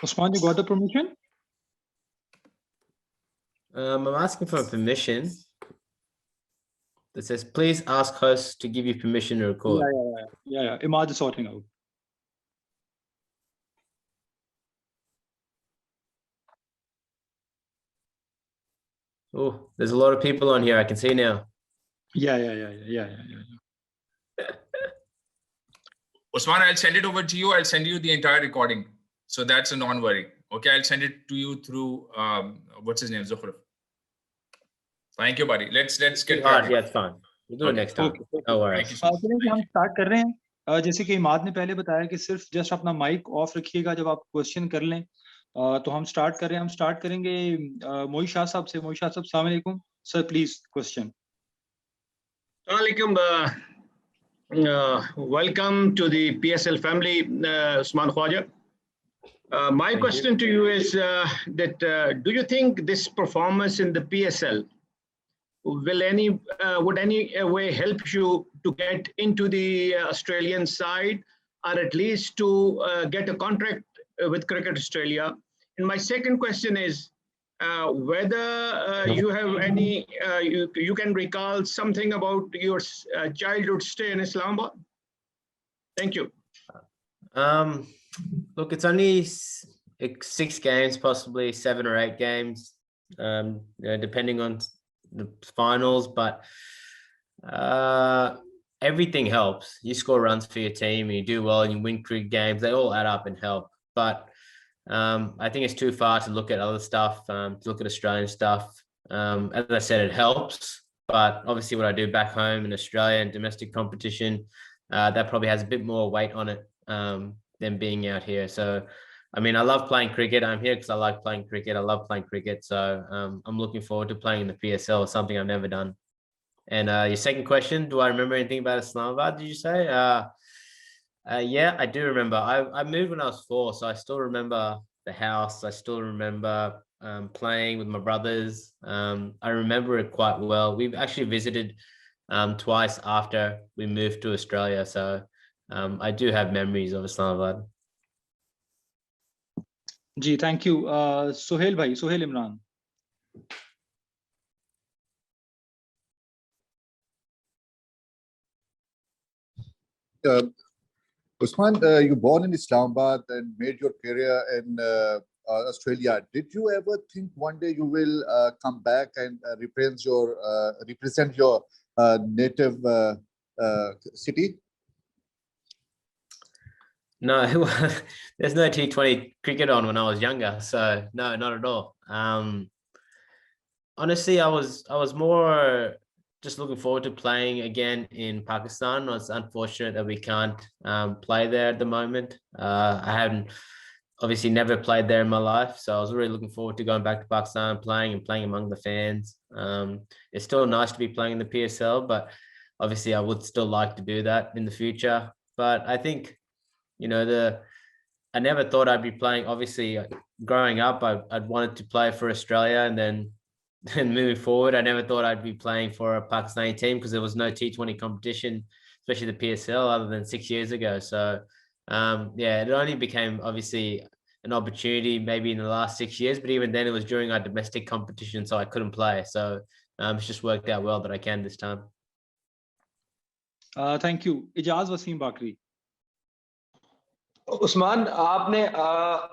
Usman, you got the permission? I'm asking for permission. That says, please ask host to give you permission to record. Yeah. Imad is sorting out. Oh, there's a lot of people on here. I can see now. Yeah. Usman, I'll send it over to you. I'll send you the entire recording. So that's a non-worry. Okay, I'll send it to you through what's his name, Zukhruf. Thank you, buddy. Let's get started. Yeah, it's fine. We'll do it next time. No worries. हम start कर रहे हैं. जैसे कि इमाद ने पहले बताया कि सिर्फ जस्ट अपना माइक ऑफ रखिएगा जब आप क्वेश्चन कर लें. तो हम स्टार्ट कर रहे हैं. हम स्टार्ट करेंगे मोई शाह साहब से. मोई शाह साहब, अस्सलाम वालेकुम sir, please question. Alaikum. Welcome to the PSL family, Usman Khawaja. My question to you is that do you think this performance in the PSL would any way help you to get into the Australian side, or at least to get a contract with Cricket Australia? And my second question is whether you have any, you can recall something about your childhood stay in Islamabad? Thank you. Look, it's only 6 games, possibly 7 or 8 games, depending on the finals, but everything helps. You score runs for your team and you do well and you win cricket games, they all add up and help. But I think it's too far to look at other stuff, to look at Australian stuff. As I said, it helps, but obviously what I do back home in Australia and domestic competition, that probably has a bit more weight on it than being out here. So, I mean, I love playing cricket. I'm here because I like playing cricket. I love playing cricket. So I'm looking forward to playing in the PSL, something I've never done. And your second question, do I remember anything about Islamabad, did you say? Yeah, I do remember. I moved when I was 4, so I still remember the house. I still remember playing with my brothers. I remember it quite well. We've actually visited twice after we moved to Australia. So I do have memories of Islamabad. जी, thank you. Sohail भाई, Sohail Imran. Usman, you born in Islamabad and made your career in Australia. Did you ever think one day you will come back and represent your native city? No, there's no T20 cricket on when I was younger, so no, not at all. Honestly, I was more just looking forward to playing again in Pakistan. It's unfortunate that we can't play there at the moment. I haven't obviously never played there in my life, so I was really looking forward to going back to Pakistan, playing among the fans. It's still nice to be playing in the PSL, but obviously I would still like to do that in the future. But I think, you know, I never thought I'd be playing. Obviously, growing up, I'd wanted to play for Australia, and then moving forward, I never thought I'd be playing for a Pakistani team because there was no T20 competition, especially the PSL, other than 6 years ago. So, yeah, it only became obviously an opportunity maybe in the last 6 years, but even then it was during our domestic competition, so I couldn't play. So it's just worked out well that I can this time. Thank you. Ijaz Wasim Bakri. Usman, आपने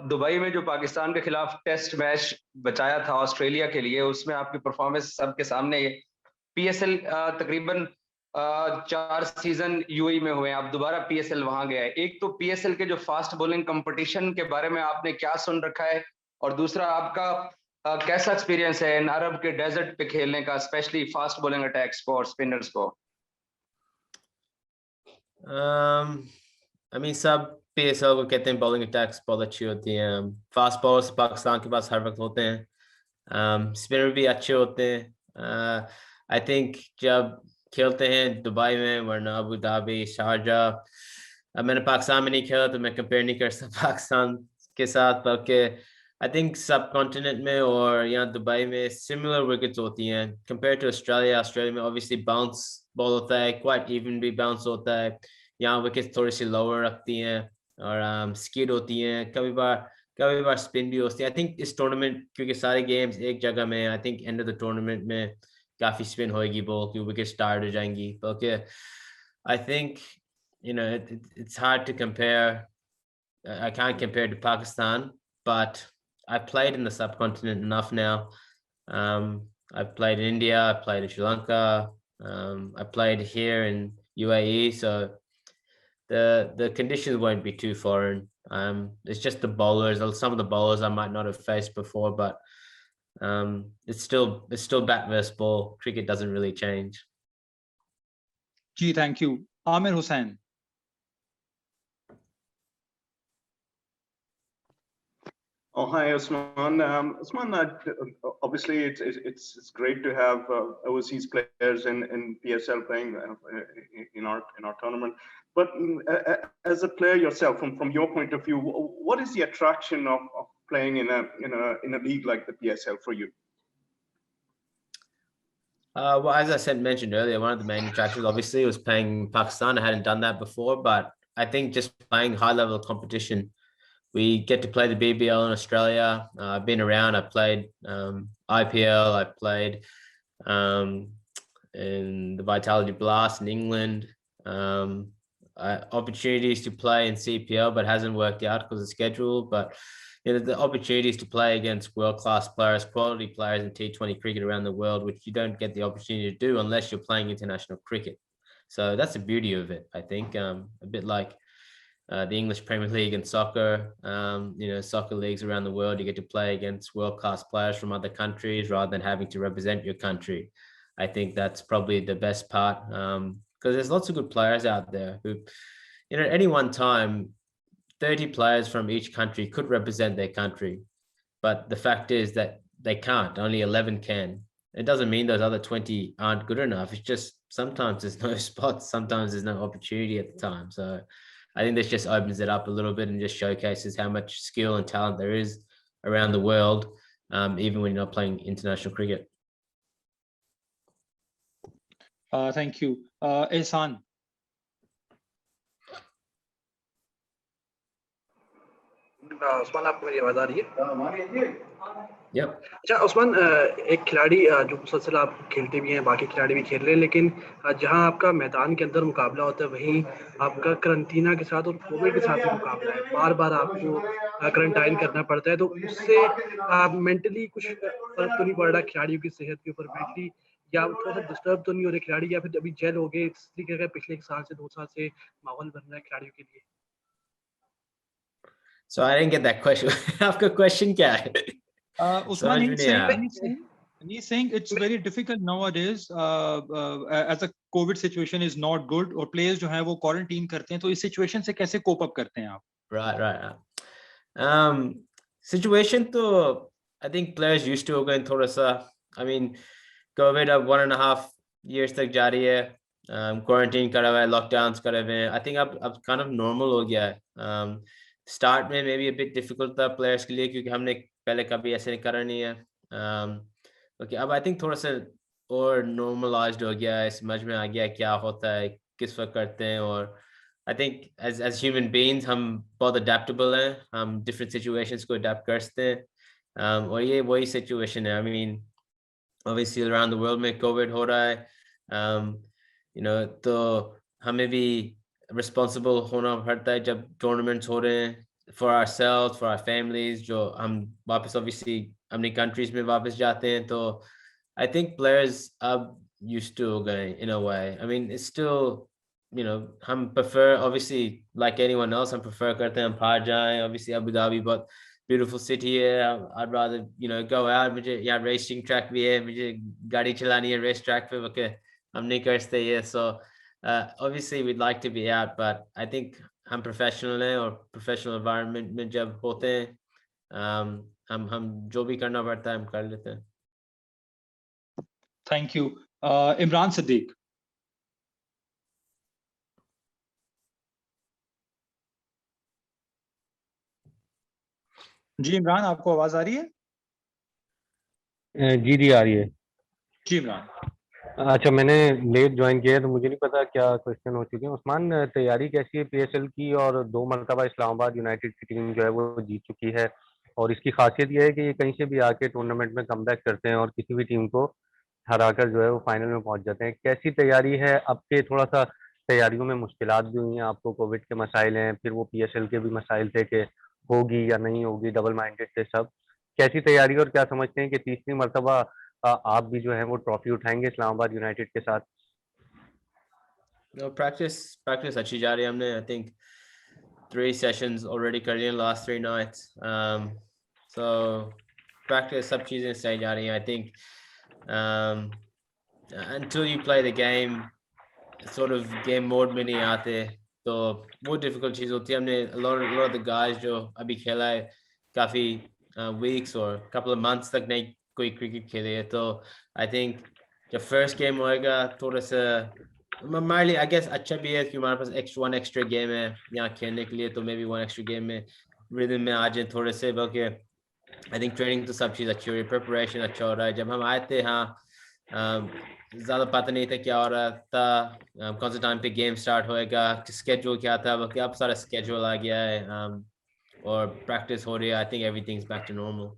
Dubai में जो पाकिस्तान के खिलाफ test match बचाया था Australia के लिए, उसमें आपकी परफॉर्मेंस सबके सामने है. पीएसएल तकरीबन 4 सीजन यूएई में हुए हैं, आप दोबारा पीएसएल वहां गए. एक तो पीएसएल के जो फास्ट बॉलिंग कंपटीशन के बारे में आपने क्या सुन रखा है, और दूसरा आपका कैसा एक्सपीरियंस है इन अरब के डेजर्ट पे खेलने का, specially fast bowling attacks for spinners को? I mean, सब PSL को कहते हैं बॉलिंग अटैक्स बहुत अच्छी होती हैं. फास्ट बॉलर्स पाकिस्तान के पास हर वक्त होते हैं, स्पिनर भी अच्छे होते हैं. आई थिंक जब खेलते हैं दुबई में, वरना अबू धाबी, शारजा, मैंने पाकिस्तान में नहीं खेला तो मैं कंपेयर नहीं कर सकता पाकिस्तान के साथ, बल्कि आई थिंक सब कॉन्टिनेंट में और यहाँ दुबई में सिमिलर विकेट्स होती हैं कंपेयर टू ऑस्ट्रेलिया. ऑस्ट्रेलिया में ऑब्वियसली बाउंस बॉल होता है, क्वाइट इवन भी बाउंस होता है. यहाँ विकेट्स थोड़ी सी लोअर रखती हैं और स्किड होती हैं. कभी बार कभी बार स्पिन भी होती है. I think इस टूर्नामेंट क्योंकि सारे गेम्स एक जगह में, I think and off the tournament में काफी स्पिन होएगी बॉल की, विकेट स्टार्ट हो जाएंगी. Okay, I think it's hard to compare. I can't compare to Pakistan, but I've played in the subcontinent enough now. I've played in India, I've played in Sri Lanka, I played here in UAE, so the conditions won't be too foreign. It's just the bowlers. Some of the bowlers I might not have faced before, but it's still bat versus ball. Cricket doesn't really change. जी thank you. Aamir Hussain. Oh, hi, Usman. Usman, obviously it's great to have overseas players in PSL playing in our tournament. But as a player yourself, from your point of view, what is the attraction of playing in a league like the PSL for you? Well, as I mentioned earlier, one of the main attractions obviously was playing in Pakistan. I hadn't done that before, but I think just playing high level competition. We get to play the BBL in Australia. I've been around. I've played IPL. I've played in the Vitality Blast in England. Opportunities to play in CPL, but hasn't worked out because of schedule. But the opportunities to play against world-class players, quality players in T20 cricket around the world, which you don't get the opportunity to do unless you're playing international cricket. So that's the beauty of it, I think. A bit like the English Premier League and soccer, soccer leagues around the world, you get to play against world-class players from other countries rather than having to represent your country. I think that's probably the best part, because there's lots of good players out there who, at any one time, 30 players from each country could represent their country. But the fact is that they can't, only 11 can. It doesn't mean those other 20 aren't good enough. It's just sometimes there's no spots, sometimes there's no opportunity at the time. So I think this just opens it up a little bit and just showcases how much skill and talent there is around the world, even when you're not playing international cricket. Thank you. Ehsan. Usman, आपको मेरी आवाज आ रही है? Yep. अच्छा उस्मान, एक खिलाड़ी जो मुसलसल आप खेलते भी हैं, बाकी खिलाड़ी भी खेल रहे हैं, लेकिन जहां आपका मैदान के अंदर मुकाबला होता है वहीं आपका करंटीना के साथ और कोविड के साथ भी मुकाबला है. बार बार आपको क्वारंटाइन करना पड़ता है, तो उससे मेंटली कुछ फर्क तो नहीं पड़ रहा खिलाड़ियों की सेहत के ऊपर मेंटली, या थोड़ा सा डिस्टर्ब तो नहीं हो रहे खिलाड़ी, या फिर अभी जेल हो गए इस तरीके का पिछले 1 साल से 2 साल से माहौल बन रहा है खिलाड़ियों के लिए? So I didn't get that question. आपका question क्या है? Usman, he's saying it's very difficult nowadays as a COVID situation is not good, और players जो हैं वो quarantine करते हैं, तो इस situation से कैसे cope up करते हैं आप? Right. Situation तो I think players used to हो गए थोड़ा सा. I mean, COVID अब 1.5 years तक जारी है. Quarantine करा हुआ है, lockdowns करे हुए हैं. I think अब kind of normal हो गया है. Start में maybe a bit difficult था players के लिए क्योंकि हमने पहले कभी ऐसे करा नहीं है. Okay, अब I think थोड़ा सा और normalized हो गया है, समझ में आ गया क्या होता है, किस वक्त करते हैं, और I think as human beings हम बहुत adaptable हैं, हम different situations को adapt करते हैं, और ये वही situation है. I mean, obviously around the world में COVID हो रहा है, तो हमें भी responsible होना पड़ता है जब tournaments हो रहे हैं, for ourselves, for our families, जो हम वापस obviously अपनी countries में वापस जाते हैं. तो I think players अब used to हो गए in a way. I mean, it's still, हम prefer, obviously like anyone else, हम prefer करते हैं हम बाहर जाएं. Obviously Abu Dhabi बहुत beautiful city है. I'd rather go out. मुझे यहाँ racing track भी है, मुझे गाड़ी चलानी है race track पे, okay, हम नहीं कर सकते ये. So obviously we'd like to be out, but I think हम professional हैं और professional environment में जब होते हैं, हम जो भी करना पड़ता है हम कर लेते हैं. Thank you. Imran Siddiq. जी इमरान, आपको आवाज आ रही है? जी आ रही है. जी इमरान. अच्छा, मैंने लेट ज्वाइन किया है तो मुझे नहीं पता क्या क्वेश्चन हो चुके हैं. उस्मान, तैयारी कैसी है PSL की? और 2 मरतबा इस्लामाबाद यूनाइटेड की टीम जो है वो जीत चुकी है. और इसकी खासियत ये है कि ये कहीं से भी आके टूर्नामेंट में कमबैक करते हैं और किसी भी टीम को हराकर जो है वो फाइनल में पहुंच जाते हैं। कैसी तैयारी है अब के? थोड़ा सा तैयारियों में मुश्किलात भी हुई हैं आपको, कोविड के मसाइल हैं, फिर वो पीएसएल के भी मसाइल थे कि होगी या नहीं होगी, डबल माइंडेड थे सब। कैसी तैयारी और क्या समझते हैं कि तीसरी मरतबा आप भी जो है वो ट्रॉफी उठाएंगे इस्लामाबाद यूनाइटेड के साथ? No, practice अच्छी जा रही है हमने. I think 3 sessions already कर लिए last 3 nights. So practice सब चीजें सही जा रही हैं. I think until you play the game, sort of game mode में नहीं आते, तो वो difficult चीज होती है. हमने a lot of the guys जो अभी खेला है काफी weeks or couple of months तक नहीं कोई cricket खेले है, तो I think जब first game होएगा थोड़ा सा हमारे लिए I guess अच्छा भी है कि हमारे पास one extra game है यहाँ खेलने के लिए, तो maybe one extra game में rhythm में आ जाए थोड़े से. बल्कि I think training तो सब चीज़ अच्छी हो रही है, preparation अच्छा हो रहा है. जब हम आए थे हाँ ज़्यादा पता नहीं था क्या हो रहा था, कौन से टाइम पे गेम स्टार्ट होएगा, स्केड्यूल क्या था, बल्कि अब सारा स्केड्यूल आ गया है और प्रैक्टिस हो रही है. I think everything is back to normal.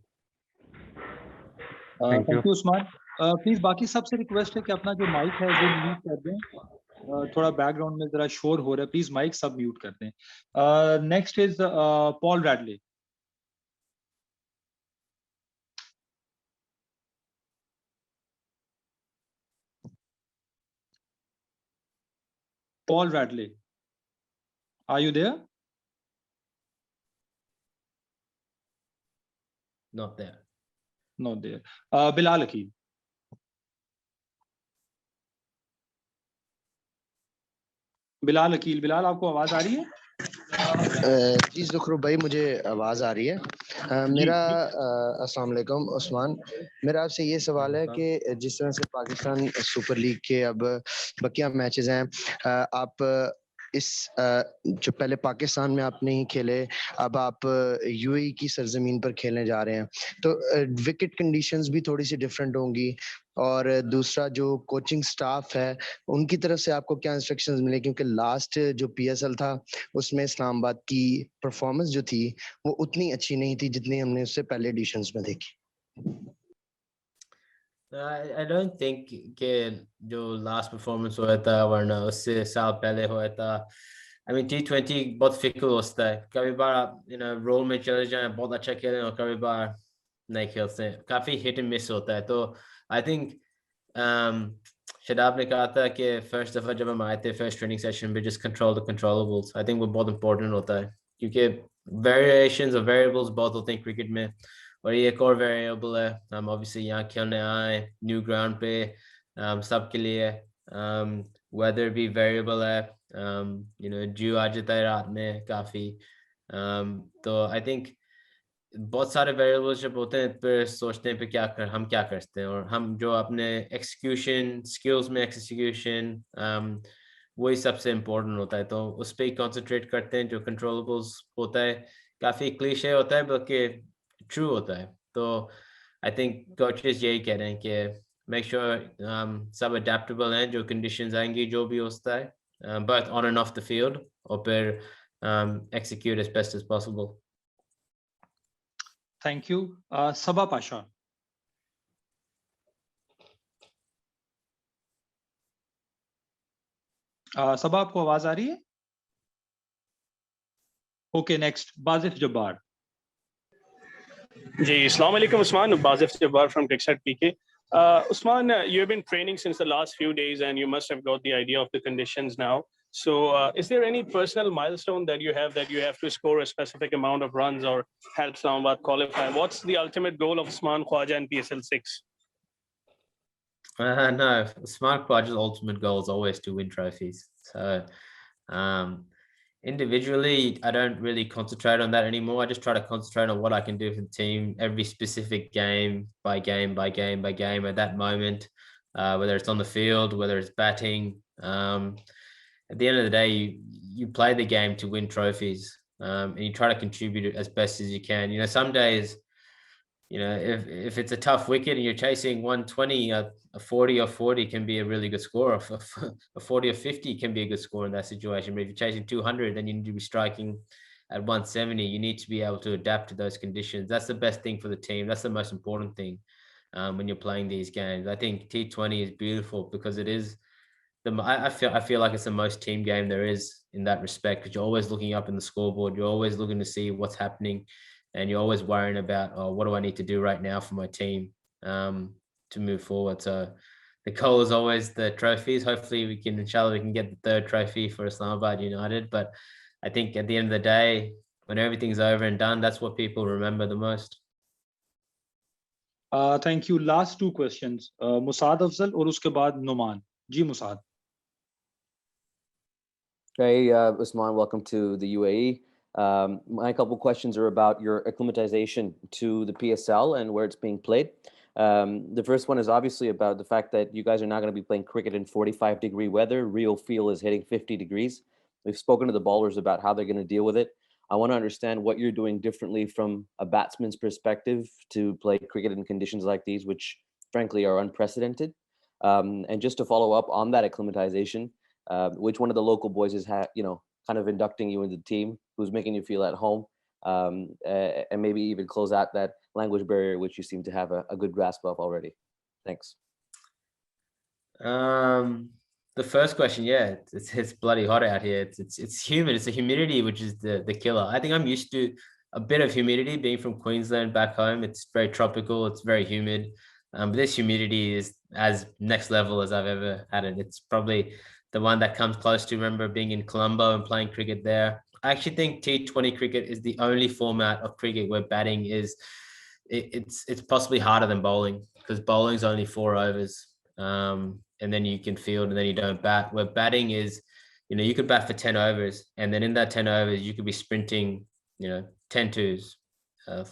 Thank you Usman. Please बाकी सबसे रिक्वेस्ट है कि अपना जो माइक है वो म्यूट कर दें. थोड़ा बैकग्राउंड में जरा शोर हो रहा है, प्लीज माइक सब म्यूट कर दें. Next is Paul Radley. Paul Radley, are you there? Not there. Not there. Bilal Akil. Bilal Akeel, Bilal आपको आवाज आ रही है? जी ज़ुखरुफ भाई, मुझे आवाज़ आ रही है. मेरा अस्सलाम वालेकुम उस्मान, मेरा आपसे ये सवाल है कि जिस तरह से पाकिस्तान सुपर लीग के अब बकिया मैचेस हैं, आप इस जो पहले पाकिस्तान में आप नहीं खेले, अब आप यूएई की सरजमीन पर खेलने जा रहे हैं, तो विकेट कंडीशंस भी थोड़ी सी डिफरेंट होंगी. और दूसरा जो कोचिंग स्टाफ है उनकी तरफ से आपको क्या इंस्ट्रक्शंस मिले, क्योंकि लास्ट जो पीएसएल था उसमें इस्लामाबाद की परफॉर्मेंस जो थी वो उतनी अच्छी नहीं थी जितनी हमने उससे पहले एडिशंस में देखी. I don't think कि जो लास्ट परफॉर्मेंस हुआ था वरना उससे साल पहले हुआ था, I mean T20 बहुत फिकल होता है. कभी बार आप रोल में चले जाएं, बहुत अच्छा खेलें, और कभी बार नहीं खेलते, काफी हिट एंड मिस होता है. तो आई थिंक शदाब ने कहा था कि फर्स्ट दफा जब हम आए थे फर्स्ट ट्रेनिंग सेशन पे, just control the controllables. I think वो बहुत इंपॉर्टेंट होता है, क्योंकि वेरिएशंस और वेरिएबल्स बहुत होते हैं क्रिकेट में. और ये एक और वेरिएबल है, हम ऑब्वियसली यहाँ खेलने आए न्यू ग्राउंड पे, सबके लिए वेदर भी वेरिएबल है, ड्यू आ जाता है रात में काफ़ी. तो आई थिंक बहुत सारे वेरिएबल्स जब होते हैं फिर सोचते हैं फिर हम क्या करते हैं, और हम जो अपने एक्सिक्यूशन स्किल्स में एक्सिक्यूशन वही सबसे इम्पोर्टेंट होता है, तो उस पर ही कॉन्सेंट्रेट करते हैं. जो कंट्रोलेबल्स होता है काफ़ी क्लीशे होता है बल्कि ट्रू होता है. तो आई थिंक कोचेस यही कह रहे हैं कि मेक श्योर सब अडेप्टेबल हैं, जो कंडीशंस आएंगी जो भी होता है, but on and off the field, और फिर execute as best as possible. Thank you. Saba Pasha. Saba आपको आवाज आ रही है? Okay, next Bajif Jabbar. जी, अस्सलाम वालेकुम Usman. बाजिफ Jabbar from Texas PK. Usman, you have been training since the last few days and you must have got the idea of the conditions now. So is there any personal milestone that you have to score a specific amount of runs or help Islamabad qualify? What's the ultimate goal of Usman Khawaja in PSL 6? No, Usman Khawaja's ultimate goal is always to win trophies. So individually, I don't really concentrate on that anymore. I just try to concentrate on what I can do for the team every specific game by game by game by game at that moment, whether it's on the field, whether it's batting. At the end of the day, you play the game to win trophies, and you try to contribute as best as you can. Some days, if it's a tough wicket and you're chasing 120, a 40 or 40 can be a really good score. A 40 or 50 can be a good score in that situation. But if you're chasing 200, then you need to be striking at 170, you need to be able to adapt to those conditions. That's the best thing for the team. That's the most important thing when you're playing these games. I think T20 is beautiful because it is I feel like it's the most team game there is in that respect, because you're always looking up in the scoreboard. You're always looking to see what's happening, and you're always worrying about, oh, what do I need to do right now for my team to move forward. So the goal is always the trophies. Hopefully we can, inshallah, we can get the third trophy for Islamabad United. But I think at the end of the day, when everything's over and done, that's what people remember the most. Thank you. Last two questions. Musad Afzal और उसके बाद Numan. Ji Musad. Hey, Usman, welcome to the UAE. My couple questions are about your acclimatization to the PSL and where it's being played. The first one is obviously about the fact that you guys are now going to be playing cricket in 45-degree weather. Real feel is hitting 50 degrees. We've spoken to the bowlers about how they're going to deal with it. I want to understand what you're doing differently from a batsman's perspective to play cricket in conditions like these, which frankly are unprecedented. And just to follow up on that acclimatization, which one of the local boys is, kind of inducting you into the team, who's making you feel at home, and maybe even close out that language barrier, which you seem to have a good grasp of already. Thanks. The first question, yeah, it's bloody hot out here. It's humid. It's the humidity which is the killer. I think I'm used to a bit of humidity being from Queensland back home. It's very tropical. It's very humid. But this humidity is as next level as I've ever had it. It's probably the one that comes close to remember being in Colombo and playing cricket there. I actually think T20 cricket is the only format of cricket where batting is it's possibly harder than bowling, because bowling's only 4 overs. And then you can field and then you don't bat. Where batting is, you could bat for 10 overs, and then in that 10 overs, you could be sprinting, 10 twos, a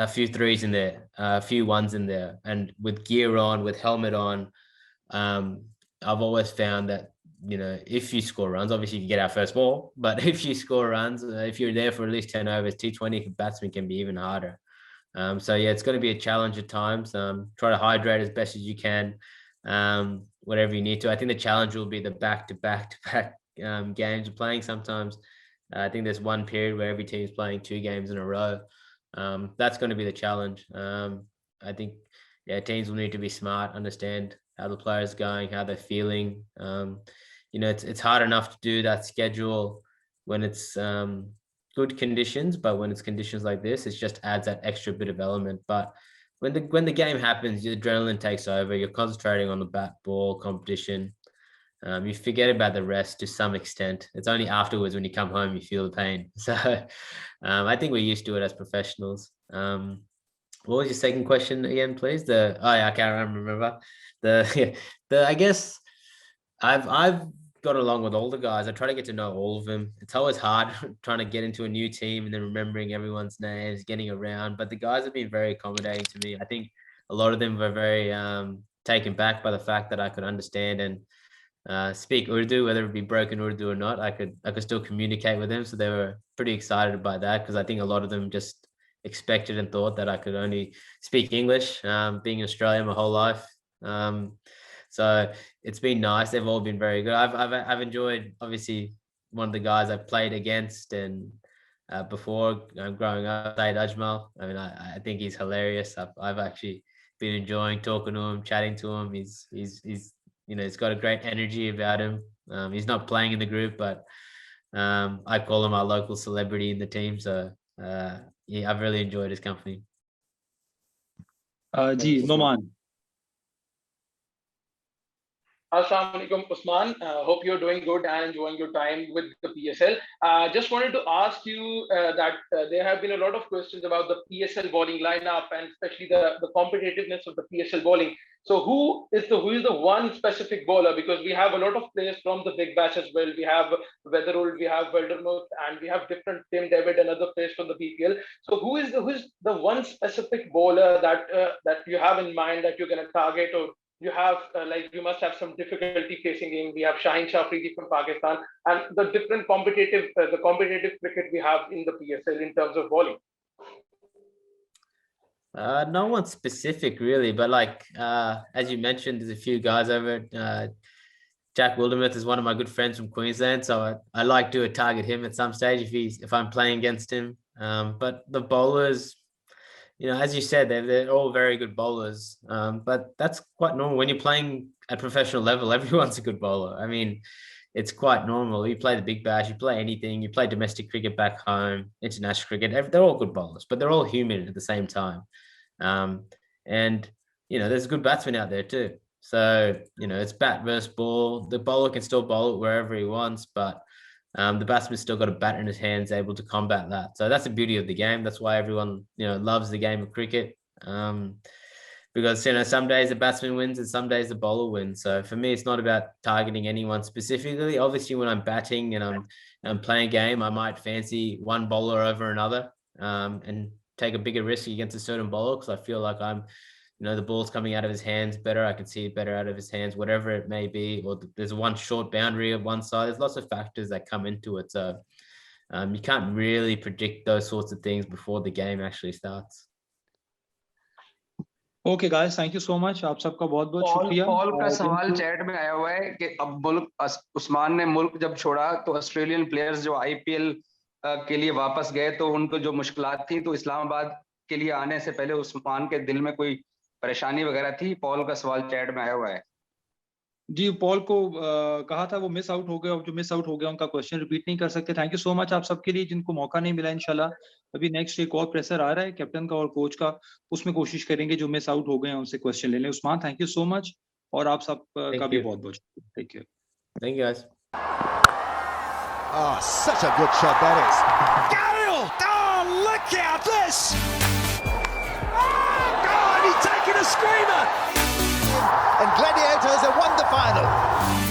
few threes in there, a few ones in there. And with gear on, with helmet on, I've always found that, if you score runs, obviously you get our first ball, but if you score runs, if you're there for at least 10 overs, T20 batsmen can be even harder. So yeah, it's going to be a challenge at times. Try to hydrate as best as you can, whatever you need to. I think the challenge will be the back-to-back games we're playing sometimes. I think there's one period where every team is playing 2 games in a row. That's going to be the challenge. I think, teams will need to be smart, understand how the players are going, how they're feeling. It's hard enough to do that schedule when it's good conditions, but when it's conditions like this, it just adds that extra bit of element. But when the game happens, your adrenaline takes over. You're concentrating on the bat ball competition. You forget about the rest to some extent. It's only afterwards when you come home you feel the pain. So I think we're used to it as professionals. What was your second question again, please? I can't remember. I guess I've got along with all the guys. I try to get to know all of them. It's always hard trying to get into a new team and then remembering everyone's names, getting around. But the guys have been very accommodating to me. I think a lot of them were very taken back by the fact that I could understand and speak Urdu, whether it be broken Urdu or not. I could still communicate with them. So they were pretty excited by that, because I think a lot of them just expected and thought that I could only speak English, being in Australia my whole life. So it's been nice. They've all been very good. I've enjoyed, obviously, one of the guys I played against and before growing up, Saeed Ajmal. I mean, I think he's hilarious. I've actually been enjoying talking to him, chatting to him. He's he's got a great energy about him. He's not playing in the group, but I call him our local celebrity in the team. So yeah, I've really enjoyed his company. Ji, Noman. Assalamu alaikum, Usman. Hope you're doing good and enjoying your time with the PSL. Just wanted to ask you that there have been a lot of questions about the PSL bowling lineup and especially the competitiveness of the PSL bowling. So who is the one specific bowler? Because we have a lot of players from the big bash as well. We have Weatherald, we have Weldermuth, and we have different Tim David and other players from the BPL. So who is the one specific bowler that you have in mind that you're going to target, or you have you must have some difficulty facing him? We have Shaheen Shah Afridi from Pakistan, and the different competitive cricket we have in the PSL in terms of bowling. No one specific really, but as you mentioned, there's a few guys over Jack Wildermuth is one of my good friends from Queensland, so I like to target him at some stage if I'm playing against him. But the bowlers, as you said, they're all very good bowlers. But that's quite normal when you're playing at professional level. Everyone's a good bowler. I mean, it's quite normal. You play the Big Bash, you play anything, you play domestic cricket back home, international cricket. They're all good bowlers, but they're all human at the same time. And there's good batsmen out there too. So it's bat versus ball. The bowler can still bowl it wherever he wants, but the batsman's still got a bat in his hands, able to combat that. So that's the beauty of the game. That's why everyone loves the game of cricket. Because some days the batsman wins and some days the bowler wins. So for me, it's not about targeting anyone specifically. Obviously, when I'm batting and I'm playing a game, I might fancy one bowler over another and take a bigger risk against a certain bowler because I feel like the ball's coming out of his hands better. I can see it better out of his hands, whatever it may be. Or there's one short boundary of one side. There's lots of factors that come into it. So you can't really predict those sorts of things before the game actually starts. Okay guys, thank you so much, आप सबका बहुत बहुत शुक्रिया। Paul का सवाल chat में आया हुआ है कि अब उस्मान ने मुल्क जब छोड़ा तो ऑस्ट्रेलियन प्लेयर्स जो आईपीएल के लिए वापस गए तो उनको जो मुश्किलात थी, तो इस्लामाबाद के लिए आने से पहले उस्मान के दिल में कोई परेशानी वगैरह थी? पॉल का सवाल चैट में आया हुआ है। जी, पॉल को कहा था वो मिस आउट हो गया, और जो मिस आउट हो गया उनका क्वेश्चन रिपीट नहीं कर सकते। थैंक यू सो मच आप सबके लिए जिनको मौका नहीं मिला। इंशाल्लाह अभी नेक्स्ट एक और प्रेशर आ रहा है कैप्टन का और कोच का, उसमें कोशिश करेंगे जो मिस आउट हो गए हैं उनसे क्वेश्चन ले लें। Usman, thank you so much, और आप सब का भी बहुत बहुत शुक्रिया। Take care. Thank you guys. Oh, such a good shot that is. Gale! Oh, look at this! Oh, God, he's taking a screamer! And Gladiators have won the final.